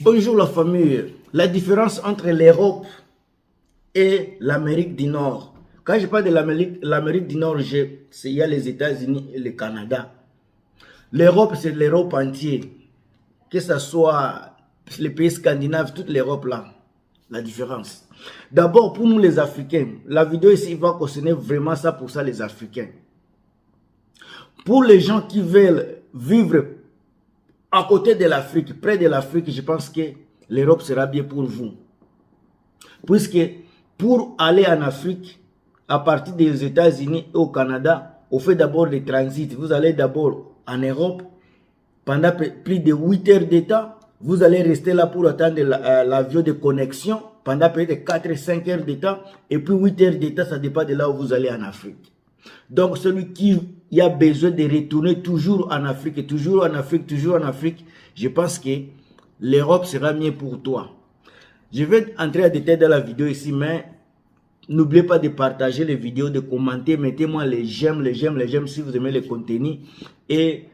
Bonjour la famille. La différence entre l'Europe et l'Amérique du Nord. Quand je parle de l'Amérique du Nord, il y a les États-Unis et le Canada. L'Europe, c'est l'Europe entière. Que ce soit les pays scandinaves, toute l'Europe là. La différence. D'abord, pour nous les Africains, la vidéo ici va concerner vraiment ça pour ça les Africains. Pour les gens qui veulent vivre à côté de l'Afrique, près de l'Afrique, je pense que l'Europe sera bien pour vous. Puisque pour aller en Afrique, à partir des États-Unis et au Canada, on fait d'abord des transits. Vous allez d'abord en Europe, pendant plus de 8 heures de temps, vous allez rester là pour attendre l'avion de connexion pendant peut-être 4-5 heures de temps. Et puis 8 heures de temps, ça dépend de là où vous allez en Afrique. Donc celui qui a besoin de retourner toujours en Afrique, toujours en Afrique, toujours en Afrique, je pense que l'Europe sera mieux pour toi. Je vais entrer en détail dans la vidéo ici, mais n'oubliez pas de partager les vidéos, de commenter, mettez-moi les j'aime si vous aimez le contenu. Et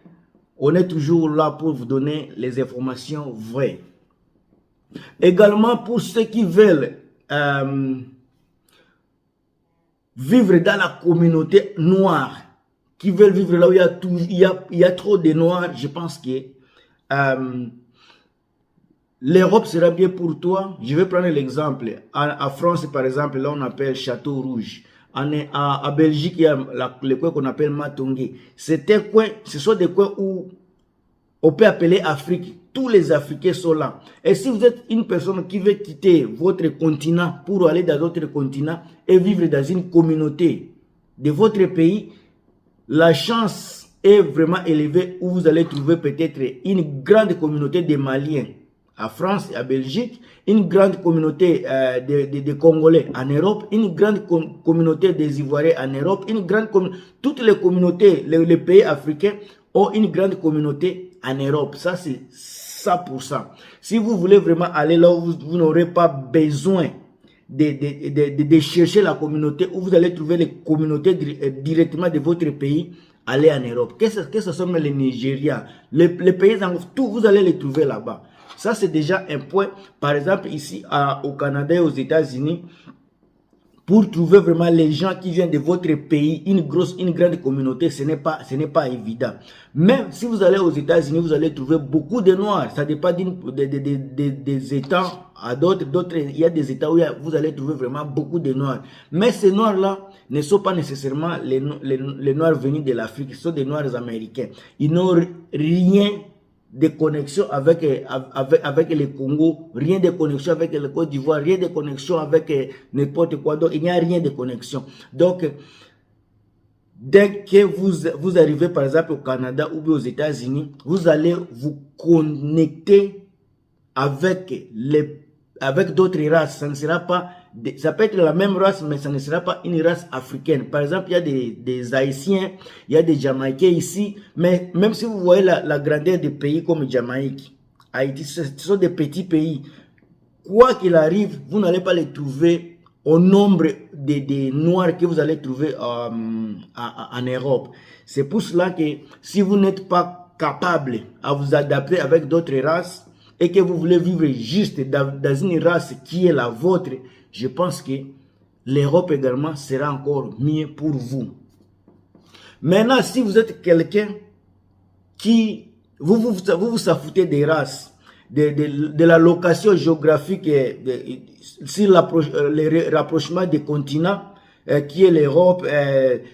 on est toujours là pour vous donner les informations vraies. Également pour ceux qui veulent vivre dans la communauté noire, qui veulent vivre là où il y a trop de noirs, je pense que l'Europe sera bien pour toi. Je vais prendre l'exemple. En France, par exemple, là on appelle Château Rouge. À Belgique, il y a le coin qu'on appelle Matongé. Ce sont des coins où on peut appeler Afrique. Tous les Africains sont là. Et si vous êtes une personne qui veut quitter votre continent pour aller dans d'autres continents et vivre dans une communauté de votre pays, la chance est vraiment élevée où vous allez trouver peut-être une grande communauté de Maliens à France et à Belgique, une grande communauté de Congolais en Europe, une grande communauté des Ivoiriens en Europe, toutes les communautés, les pays africains ont une grande communauté en Europe. Ça, c'est 100%. Si vous voulez vraiment aller là où vous n'aurez pas besoin de chercher la communauté, où vous allez trouver les communautés directement de votre pays, allez en Europe. Que ce soit le Nigeria, les pays, tout, vous allez les trouver là-bas. Ça, c'est déjà un point. Par exemple, ici au Canada et aux États-Unis, pour trouver vraiment les gens qui viennent de votre pays, une grande communauté, ce n'est pas évident. Même si vous allez aux États-Unis, vous allez trouver beaucoup de Noirs. Ça dépend des États à d'autres. Il y a des États où vous allez trouver vraiment beaucoup de Noirs. Mais ces Noirs-là ne sont pas nécessairement les Noirs venus de l'Afrique. Ce sont des Noirs américains. Ils n'ont rien de connexion avec le Congo, rien de connexion avec le Côte d'Ivoire, rien de connexion avec n'importe quoi d'autre. Il n'y a rien de connexion. Donc, dès que vous arrivez par exemple au Canada ou aux États-Unis, vous allez vous connecter avec d'autres races. Ça ne sera pas, ça peut être la même race, mais ça ne sera pas une race africaine. Par exemple, il y a des Haïtiens, il y a des Jamaïcains ici, mais même si vous voyez la grandeur des pays comme Jamaïque, Haïti, ce sont des petits pays. Quoi qu'il arrive, vous n'allez pas les trouver au nombre des Noirs que vous allez trouver en Europe. C'est pour cela que si vous n'êtes pas capable à vous adapter avec d'autres races, et que vous voulez vivre juste dans une race qui est la vôtre, je pense que l'Europe également sera encore mieux pour vous. Maintenant, si vous êtes quelqu'un qui, vous foutez des races, de la location géographique, sur le rapprochement des continents, qui est l'Europe, et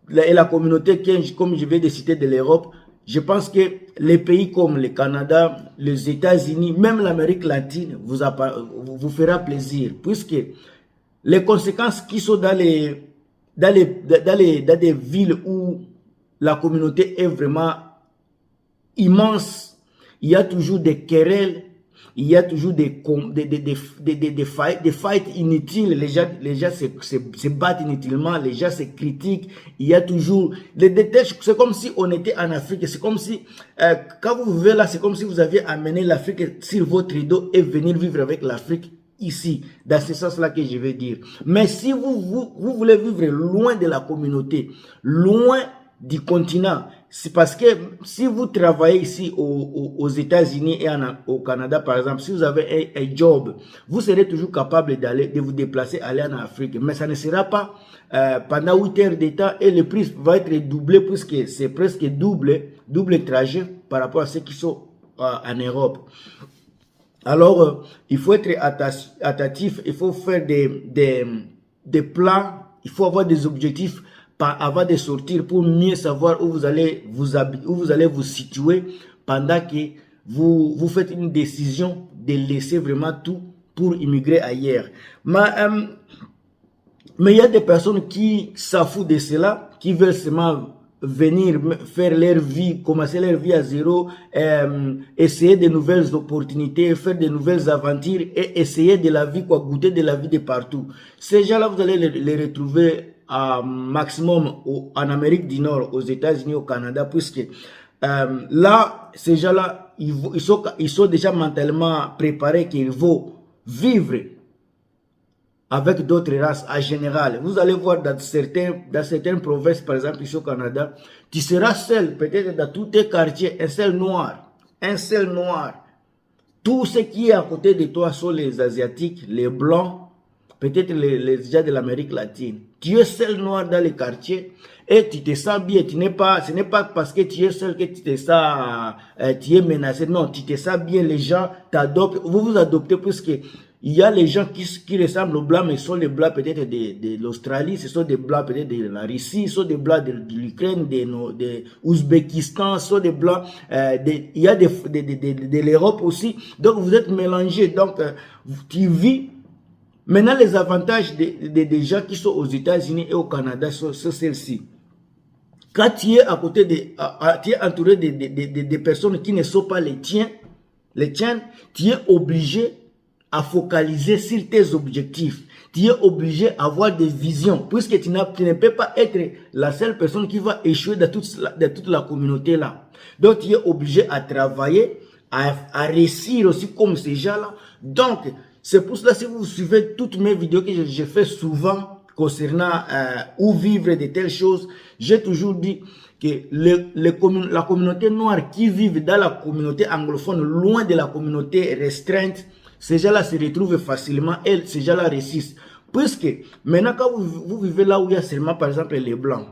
la communauté, comme je viens de citer, de l'Europe, je pense que les pays comme le Canada, les États-Unis, même l'Amérique latine vous fera plaisir. Puisque les conséquences qui sont dans des villes où la communauté est vraiment immense, il y a toujours des querelles, il y a toujours des fights inutiles, les gens se battent inutilement, les gens se critiquent, il y a toujours c'est comme si on était en Afrique, c'est comme si, quand vous vivez là, c'est comme si vous aviez amené l'Afrique sur votre dos et venir vivre avec l'Afrique ici, dans ce sens-là que je vais dire. Mais si vous voulez vivre loin de la communauté, loin du continent, c'est parce que si vous travaillez ici aux États-Unis et au Canada, par exemple, si vous avez un job, vous serez toujours capable de vous déplacer, aller en Afrique. Mais ça ne sera pas pendant 8 heures de temps et le prix va être doublé puisque c'est presque double trajet par rapport à ceux qui sont en Europe. Alors, il faut être attentif, il faut faire des plans, il faut avoir des objectifs avant de sortir pour mieux savoir où vous allez vous situer pendant que vous faites une décision de laisser vraiment tout pour immigrer ailleurs. Mais il y a des personnes qui s'en foutent de cela, qui veulent seulement venir faire leur vie, commencer leur vie à zéro, essayer de nouvelles opportunités, faire de nouvelles aventures et essayer de la vie, goûter de la vie de partout. Ces gens-là, vous allez les retrouver maximum en Amérique du Nord, aux États-Unis, au Canada, puisque là, ces gens-là, ils sont déjà mentalement préparés qu'ils vont vivre avec d'autres races en général. Vous allez voir dans certaines provinces, par exemple ici au Canada, tu seras seul, peut-être dans tous tes quartiers, un seul noir. Tout ce qui est à côté de toi sont les Asiatiques, les Blancs, peut-être les gens de l'Amérique latine. Tu es seul noir dans les quartiers et tu te sens bien. Ce n'est pas parce que tu es seul que tu te sens, tu es menacé. Non, tu te sens bien, les gens t'adoptent. Vous vous adoptez puisque il y a les gens qui ressemblent aux Blancs, mais ce sont les Blancs peut-être de l'Australie, ce sont des Blancs peut-être de la Russie, ce sont des Blancs de l'Ukraine, de l'Ouzbékistan, ce sont des Blancs, il y a de l'Europe aussi. Donc vous êtes mélangés, donc tu vis. Maintenant, les avantages des gens qui sont aux États-Unis et au Canada sont celles-ci. Quand tu es à côté tu es entouré de personnes qui ne sont pas les tiennes, tu es obligé à focaliser sur tes objectifs. Tu es obligé à avoir des visions, puisque tu ne peux pas être la seule personne qui va échouer de toute la communauté là. Donc, tu es obligé à travailler, à réussir aussi comme ces gens-là. Donc, c'est pour cela, si vous suivez toutes mes vidéos que je fais souvent concernant où vivre de telles choses, j'ai toujours dit que la communauté noire qui vit dans la communauté anglophone, loin de la communauté restreinte, ces gens-là se retrouvent facilement et ces gens-là réussissent. Puisque maintenant, quand vous vivez là où il y a seulement, par exemple, les Blancs,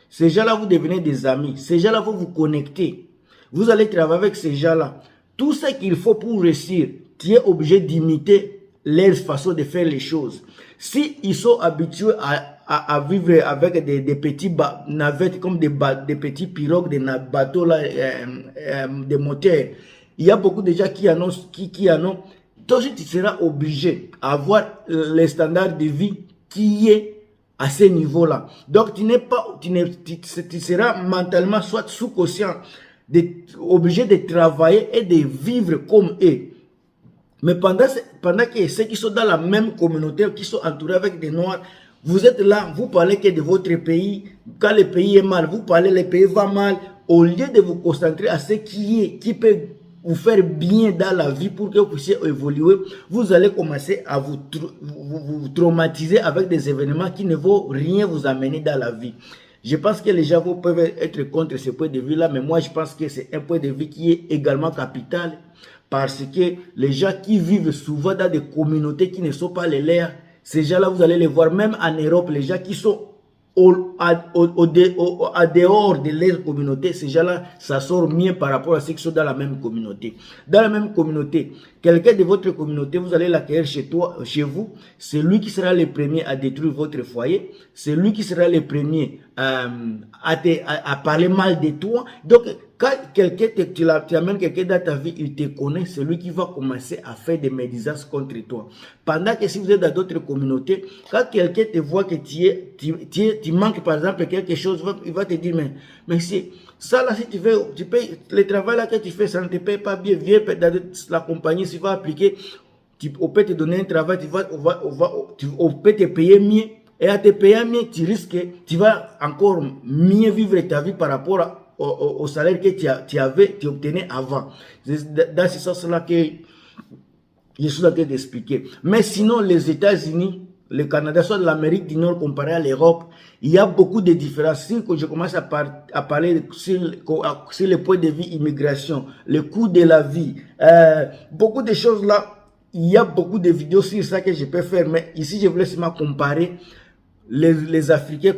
ces gens-là, vous devenez des amis. Ces gens-là vont vous connecter. Vous allez travailler avec ces gens-là. Tout ce qu'il faut pour réussir, tu es obligé d'imiter leur façon de faire les choses. Si ils sont habitués à vivre avec des petits navettes, comme des petits pirogues, des bateaux, là, des moteurs, il y a beaucoup de gens qui en ont. Donc, tu seras obligé d'avoir les standards de vie qui est à ce niveau-là. Donc, tu seras mentalement soit sous-conscient, obligé de travailler et de vivre comme eux. Mais pendant que ceux qui sont dans la même communauté, qui sont entourés avec des Noirs, vous êtes là, vous parlez que de votre pays. Quand le pays est mal, vous parlez, le pays va mal. Au lieu de vous concentrer à ce qui peut vous faire bien dans la vie pour que vous puissiez évoluer, vous allez commencer à vous traumatiser avec des événements qui ne vont rien vous amener dans la vie. Je pense que les gens peuvent être contre ce point de vue-là, mais moi je pense que c'est un point de vue qui est également capital, parce que les gens qui vivent souvent dans des communautés qui ne sont pas les leurs, ces gens-là, vous allez les voir même en Europe, les gens qui sont à dehors de leur communauté, ces gens-là, ça sort mieux par rapport à ceux qui sont dans la même communauté. Dans la même communauté, quelqu'un de votre communauté, vous allez l'accueillir chez vous, c'est lui qui sera le premier à détruire votre foyer, c'est lui qui sera le premier à parler mal de toi. Donc, quand tu amènes quelqu'un dans ta vie, il te connaît, c'est lui qui va commencer à faire des médisances contre toi. Pendant que si vous êtes dans d'autres communautés, quand quelqu'un te voit que tu manques par exemple quelque chose, il va te dire, mais si ça là, si tu payes, le travail là que tu fais, ça ne te paye pas bien, viens dans la compagnie, si tu vas appliquer, on peut te donner un travail, on peut te payer mieux. Et à te payer mieux, tu vas encore mieux vivre ta vie par rapport au salaire que tu obtenais avant. C'est dans ce sens-là que je suis en train d'expliquer. Mais sinon, les États-Unis, le Canada, soit l'Amérique du Nord comparé à l'Europe, il y a beaucoup de différences. Si je commence à parler sur le point de vue immigration, le coût de la vie, beaucoup de choses là, il y a beaucoup de vidéos sur ça que je peux faire, mais ici je voulais seulement comparer les Africains,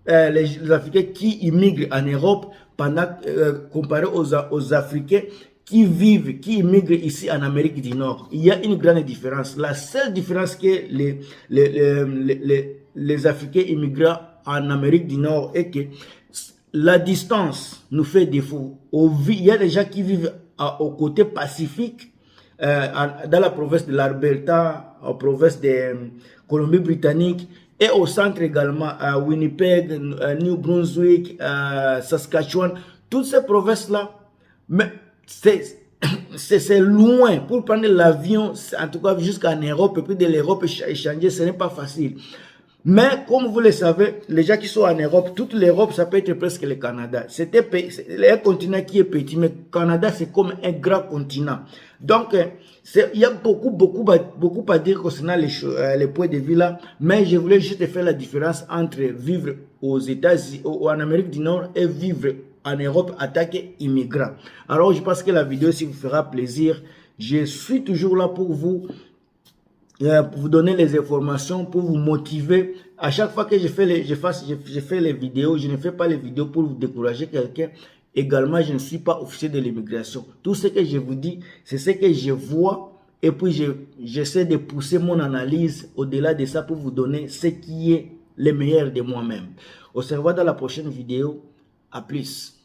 les Africains qui immigrent en Europe comparé aux Africains qui immigrent ici en Amérique du Nord. Il y a une grande différence. La seule différence que les Africains immigrants en Amérique du Nord est que la distance nous fait défaut. Il y a des gens qui vivent au côté Pacifique, dans la province de l'Alberta, en province de Colombie-Britannique, et au centre également, à Winnipeg, New Brunswick, Saskatchewan, toutes ces provinces-là. Mais c'est loin. Pour prendre l'avion, en tout cas jusqu'en Europe, et puis de l'Europe échanger, ce n'est pas facile. Mais comme vous le savez, les gens qui sont en Europe, toute l'Europe, ça peut être presque le Canada. C'est un continent qui est petit, mais le Canada, c'est comme un grand continent. Donc, il y a beaucoup à dire concernant les points de vue là, mais je voulais juste faire la différence entre vivre aux États-Unis ou en Amérique du Nord et vivre en Europe en tant qu'immigrant. Alors, je pense que la vidéo ici vous fera plaisir. Je suis toujours là pour vous donner les informations, pour vous motiver. À chaque fois que je fais les vidéos, je ne fais pas les vidéos pour vous décourager quelqu'un. Également, je ne suis pas officier de l'immigration. Tout ce que je vous dis, c'est ce que je vois. Et puis, j'essaie de pousser mon analyse au-delà de ça pour vous donner ce qui est le meilleur de moi-même. On se revoit dans la prochaine vidéo. À plus.